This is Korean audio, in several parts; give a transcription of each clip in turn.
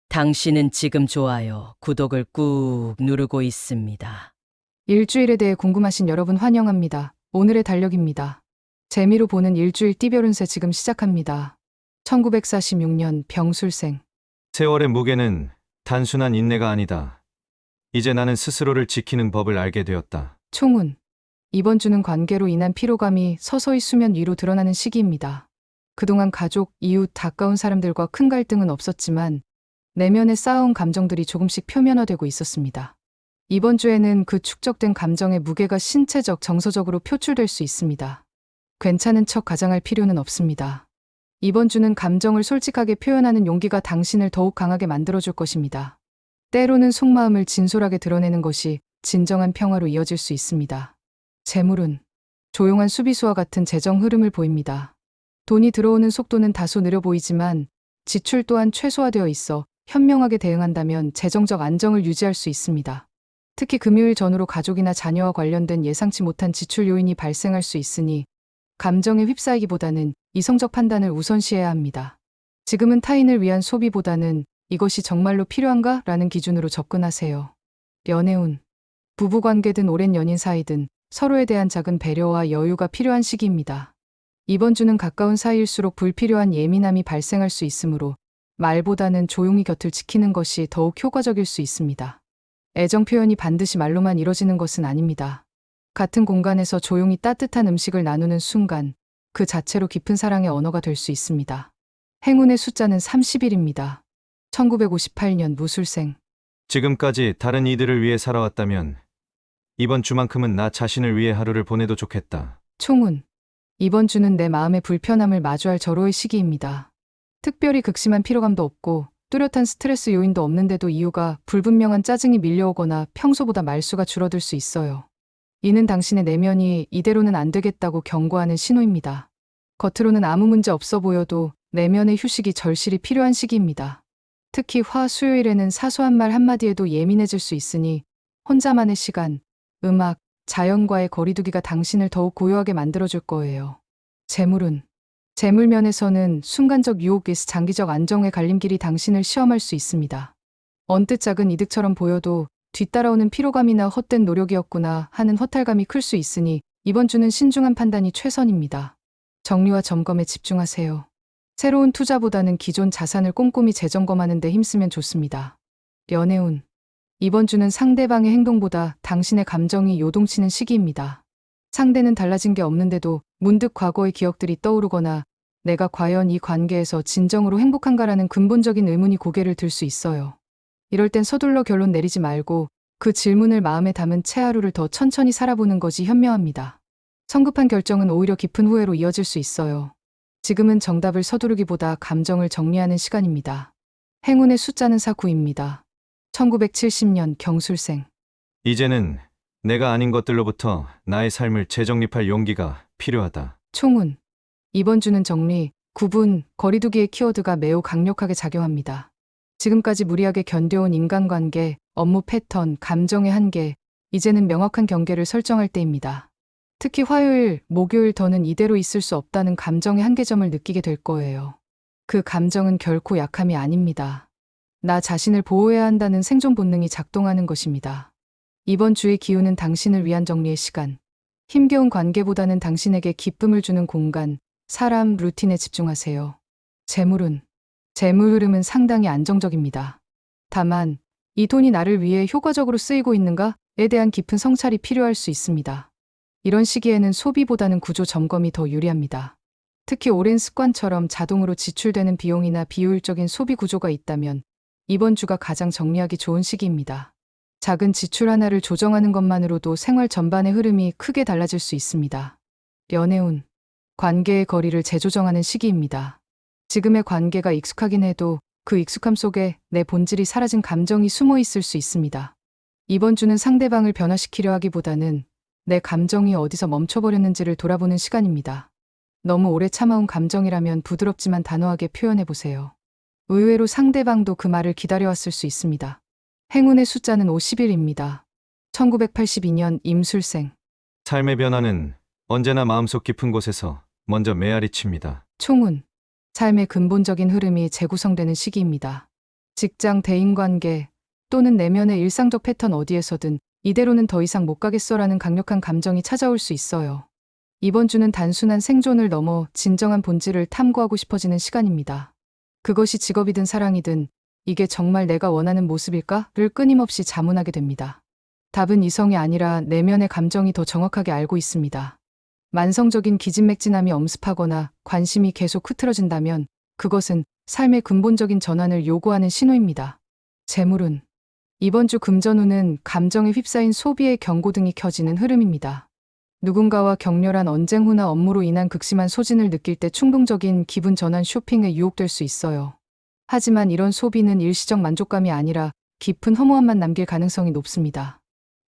당신은 지금 좋아요, 구독을 꾹 누르고 있습니다. 일주일에 대해 궁금하신 여러분 환영합니다. 오늘의 달력입니다. 재미로 보는 일주일 띠별 운세 지금 시작합니다. 1946년 병술생. 세월의 무게는 단순한 인내가 아니다. 이제 나는 스스로를 지키는 법을 알게 되었다. 총운. 이번 주는 관계로 인한 피로감이 서서히 수면 위로 드러나는 시기입니다. 그동안 가족, 이웃, 가까운 사람들과 큰 갈등은 없었지만 내면에 쌓아온 감정들이 조금씩 표면화되고 있었습니다. 이번 주에는 그 축적된 감정의 무게가 신체적, 정서적으로 표출될 수 있습니다. 괜찮은 척 가장할 필요는 없습니다. 이번 주는 감정을 솔직하게 표현하는 용기가 당신을 더욱 강하게 만들어줄 것입니다. 때로는 속마음을 진솔하게 드러내는 것이 진정한 평화로 이어질 수 있습니다. 재물운. 조용한 수비수와 같은 재정 흐름을 보입니다. 돈이 들어오는 속도는 다소 느려 보이지만 지출 또한 최소화되어 있어 현명하게 대응한다면 재정적 안정을 유지할 수 있습니다. 특히 금요일 전후로 가족이나 자녀와 관련된 예상치 못한 지출 요인이 발생할 수 있으니 감정에 휩싸이기보다는 이성적 판단을 우선시해야 합니다. 지금은 타인을 위한 소비보다는 이것이 정말로 필요한가? 라는 기준으로 접근하세요. 연애운. 부부관계든 오랜 연인 사이든 서로에 대한 작은 배려와 여유가 필요한 시기입니다. 이번 주는 가까운 사이일수록 불필요한 예민함이 발생할 수 있으므로 말보다는 조용히 곁을 지키는 것이 더욱 효과적일 수 있습니다. 애정 표현이 반드시 말로만 이뤄지는 것은 아닙니다. 같은 공간에서 조용히 따뜻한 음식을 나누는 순간 그 자체로 깊은 사랑의 언어가 될 수 있습니다. 행운의 숫자는 30일입니다. 1958년 무술생. 지금까지 다른 이들을 위해 살아왔다면 이번 주만큼은 나 자신을 위해 하루를 보내도 좋겠다. 총운. 이번 주는 내 마음의 불편함을 마주할 절호의 시기입니다. 특별히 극심한 피로감도 없고 뚜렷한 스트레스 요인도 없는데도 이유가 불분명한 짜증이 밀려오거나 평소보다 말수가 줄어들 수 있어요. 이는 당신의 내면이 이대로는 안 되겠다고 경고하는 신호입니다. 겉으로는 아무 문제 없어 보여도 내면의 휴식이 절실히 필요한 시기입니다. 특히 화, 수요일에는 사소한 말 한마디에도 예민해질 수 있으니 혼자만의 시간, 음악, 자연과의 거리두기가 당신을 더욱 고요하게 만들어줄 거예요. 재물운. 재물면에서는 순간적 유혹 vs 장기적 안정의 갈림길이 당신을 시험할 수 있습니다. 언뜻 작은 이득처럼 보여도 뒤따라오는 피로감이나 헛된 노력이었구나 하는 허탈감이 클 수 있으니 이번 주는 신중한 판단이 최선입니다. 정리와 점검에 집중하세요. 새로운 투자보다는 기존 자산을 꼼꼼히 재점검하는 데 힘쓰면 좋습니다. 연애운. 이번 주는 상대방의 행동보다 당신의 감정이 요동치는 시기입니다. 상대는 달라진 게 없는데도 문득 과거의 기억들이 떠오르거나 내가 과연 이 관계에서 진정으로 행복한가라는 근본적인 의문이 고개를 들 수 있어요. 이럴 땐 서둘러 결론 내리지 말고 그 질문을 마음에 담은 채 하루를 더 천천히 살아보는 것이 현명합니다. 성급한 결정은 오히려 깊은 후회로 이어질 수 있어요. 지금은 정답을 서두르기보다 감정을 정리하는 시간입니다. 행운의 숫자는 49입니다. 1970년 경술생. 이제는 내가 아닌 것들로부터 나의 삶을 재정립할 용기가 필요하다. 총운. 이번 주는 정리, 구분, 거리두기의 키워드가 매우 강력하게 작용합니다. 지금까지 무리하게 견뎌온 인간관계, 업무 패턴, 감정의 한계, 이제는 명확한 경계를 설정할 때입니다. 특히 화요일, 목요일 더는 이대로 있을 수 없다는 감정의 한계점을 느끼게 될 거예요. 그 감정은 결코 약함이 아닙니다. 나 자신을 보호해야 한다는 생존 본능이 작동하는 것입니다. 이번 주의 기운은 당신을 위한 정리의 시간. 힘겨운 관계보다는 당신에게 기쁨을 주는 공간, 사람, 루틴에 집중하세요. 재물운. 재물 흐름은 상당히 안정적입니다. 다만 이 돈이 나를 위해 효과적으로 쓰이고 있는가에 대한 깊은 성찰이 필요할 수 있습니다. 이런 시기에는 소비보다는 구조 점검이 더 유리합니다. 특히 오랜 습관처럼 자동으로 지출되는 비용이나 비효율적인 소비 구조가 있다면 이번 주가 가장 정리하기 좋은 시기입니다. 작은 지출 하나를 조정하는 것만으로도 생활 전반의 흐름이 크게 달라질 수 있습니다. 연애운. 관계의 거리를 재조정하는 시기입니다. 지금의 관계가 익숙하긴 해도 그 익숙함 속에 내 본질이 사라진 감정이 숨어 있을 수 있습니다. 이번 주는 상대방을 변화시키려 하기보다는 내 감정이 어디서 멈춰버렸는지를 돌아보는 시간입니다. 너무 오래 참아온 감정이라면 부드럽지만 단호하게 표현해보세요. 의외로 상대방도 그 말을 기다려왔을 수 있습니다. 행운의 숫자는 50일입니다. 1982년 임술생. 삶의 변화는 언제나 마음속 깊은 곳에서 먼저 메아리 칩니다. 총운. 삶의 근본적인 흐름이 재구성되는 시기입니다. 직장, 대인관계 또는 내면의 일상적 패턴 어디에서든 이대로는 더 이상 못 가겠어라는 강력한 감정이 찾아올 수 있어요. 이번 주는 단순한 생존을 넘어 진정한 본질을 탐구하고 싶어지는 시간입니다. 그것이 직업이든 사랑이든 이게 정말 내가 원하는 모습일까?를 끊임없이 자문하게 됩니다. 답은 이성이 아니라 내면의 감정이 더 정확하게 알고 있습니다. 만성적인 기진맥진함이 엄습하거나 관심이 계속 흐트러진다면 그것은 삶의 근본적인 전환을 요구하는 신호입니다. 재물운. 이번 주 금전운은 감정에 휩싸인 소비의 경고등이 켜지는 흐름입니다. 누군가와 격렬한 언쟁 후나 업무로 인한 극심한 소진을 느낄 때 충동적인 기분 전환 쇼핑에 유혹될 수 있어요. 하지만 이런 소비는 일시적 만족감이 아니라 깊은 허무함만 남길 가능성이 높습니다.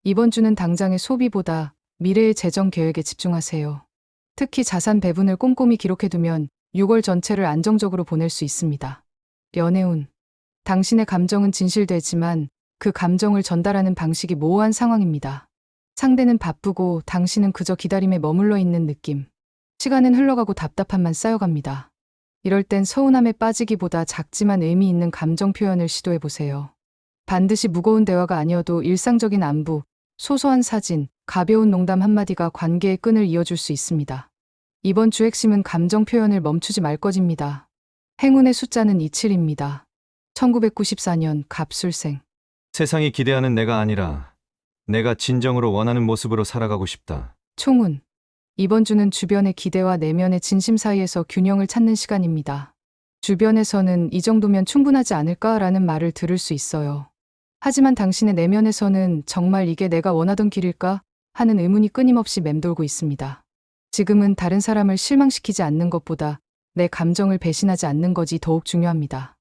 이번 주는 당장의 소비보다 미래의 재정 계획에 집중하세요. 특히 자산 배분을 꼼꼼히 기록해두면 6월 전체를 안정적으로 보낼 수 있습니다. 연애운. 당신의 감정은 진실되지만 그 감정을 전달하는 방식이 모호한 상황입니다. 상대는 바쁘고 당신은 그저 기다림에 머물러 있는 느낌. 시간은 흘러가고 답답함만 쌓여갑니다. 이럴 땐 서운함에 빠지기보다 작지만 의미 있는 감정 표현을 시도해보세요. 반드시 무거운 대화가 아니어도 일상적인 안부, 소소한 사진, 가벼운 농담 한마디가 관계의 끈을 이어줄 수 있습니다. 이번 주 핵심은 감정 표현을 멈추지 말 것입니다. 행운의 숫자는 27입니다. 1994년 갑술생. 세상이 기대하는 내가 아니라 내가 진정으로 원하는 모습으로 살아가고 싶다. 총운. 이번 주는 주변의 기대와 내면의 진심 사이에서 균형을 찾는 시간입니다. 주변에서는 이 정도면 충분하지 않을까라는 말을 들을 수 있어요. 하지만 당신의 내면에서는 정말 이게 내가 원하던 길일까 하는 의문이 끊임없이 맴돌고 있습니다. 지금은 다른 사람을 실망시키지 않는 것보다 내 감정을 배신하지 않는 것이 더욱 중요합니다.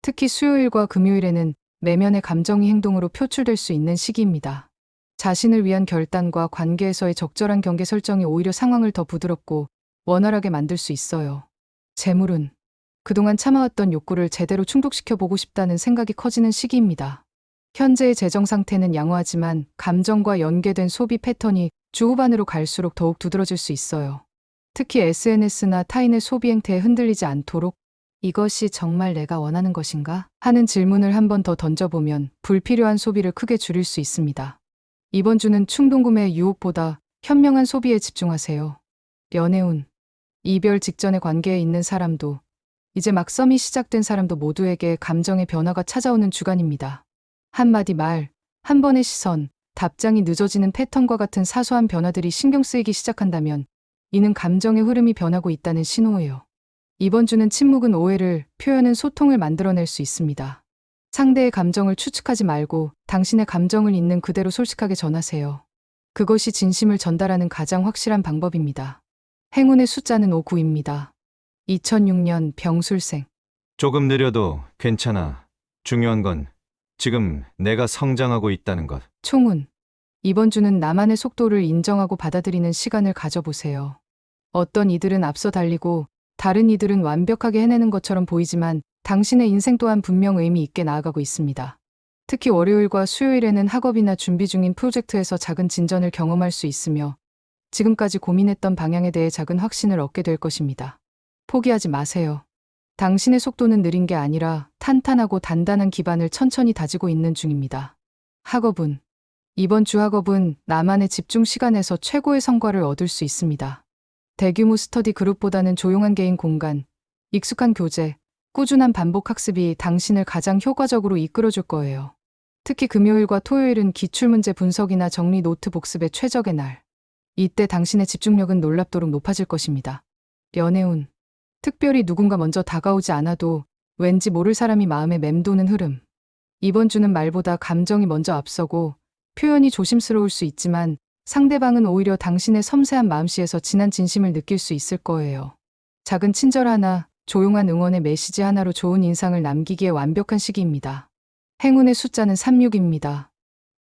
특히 수요일과 금요일에는 내면의 감정이 행동으로 표출될 수 있는 시기입니다. 자신을 위한 결단과 관계에서의 적절한 경계 설정이 오히려 상황을 더 부드럽고 원활하게 만들 수 있어요. 재물운. 그동안 참아왔던 욕구를 제대로 충족시켜 보고 싶다는 생각이 커지는 시기입니다. 현재의 재정 상태는 양호하지만 감정과 연계된 소비 패턴이 주 후반으로 갈수록 더욱 두드러질 수 있어요. 특히 SNS나 타인의 소비 행태에 흔들리지 않도록 이것이 정말 내가 원하는 것인가? 하는 질문을 한 번 더 던져보면 불필요한 소비를 크게 줄일 수 있습니다. 이번 주는 충동구매의 유혹보다 현명한 소비에 집중하세요. 연애운. 이별 직전의 관계에 있는 사람도 이제 막 썸이 시작된 사람도 모두에게 감정의 변화가 찾아오는 주간입니다. 한마디 말, 한 번의 시선, 답장이 늦어지는 패턴과 같은 사소한 변화들이 신경 쓰이기 시작한다면 이는 감정의 흐름이 변하고 있다는 신호예요. 이번 주는 침묵은 오해를, 표현은 소통을 만들어낼 수 있습니다. 상대의 감정을 추측하지 말고 당신의 감정을 있는 그대로 솔직하게 전하세요. 그것이 진심을 전달하는 가장 확실한 방법입니다. 행운의 숫자는 59입니다. 2006년 병술생. 조금 느려도 괜찮아. 중요한 건 지금 내가 성장하고 있다는 것. 총운. 이번 주는 나만의 속도를 인정하고 받아들이는 시간을 가져보세요. 어떤 이들은 앞서 달리고 다른 이들은 완벽하게 해내는 것처럼 보이지만 당신의 인생 또한 분명 의미 있게 나아가고 있습니다. 특히 월요일과 수요일에는 학업이나 준비 중인 프로젝트에서 작은 진전을 경험할 수 있으며 지금까지 고민했던 방향에 대해 작은 확신을 얻게 될 것입니다. 포기하지 마세요. 당신의 속도는 느린 게 아니라 탄탄하고 단단한 기반을 천천히 다지고 있는 중입니다. 학업은. 이번 주 학업은 나만의 집중 시간에서 최고의 성과를 얻을 수 있습니다. 대규모 스터디 그룹보다는 조용한 개인 공간, 익숙한 교재, 꾸준한 반복 학습이 당신을 가장 효과적으로 이끌어줄 거예요. 특히 금요일과 토요일은 기출문제 분석이나 정리 노트 복습의 최적의 날. 이때 당신의 집중력은 놀랍도록 높아질 것입니다. 연애운. 특별히 누군가 먼저 다가오지 않아도 왠지 모를 사람이 마음에 맴도는 흐름. 이번 주는 말보다 감정이 먼저 앞서고 표현이 조심스러울 수 있지만 상대방은 오히려 당신의 섬세한 마음씨에서 진한 진심을 느낄 수 있을 거예요. 작은 친절 하나, 조용한 응원의 메시지 하나로 좋은 인상을 남기기에 완벽한 시기입니다. 행운의 숫자는 36입니다.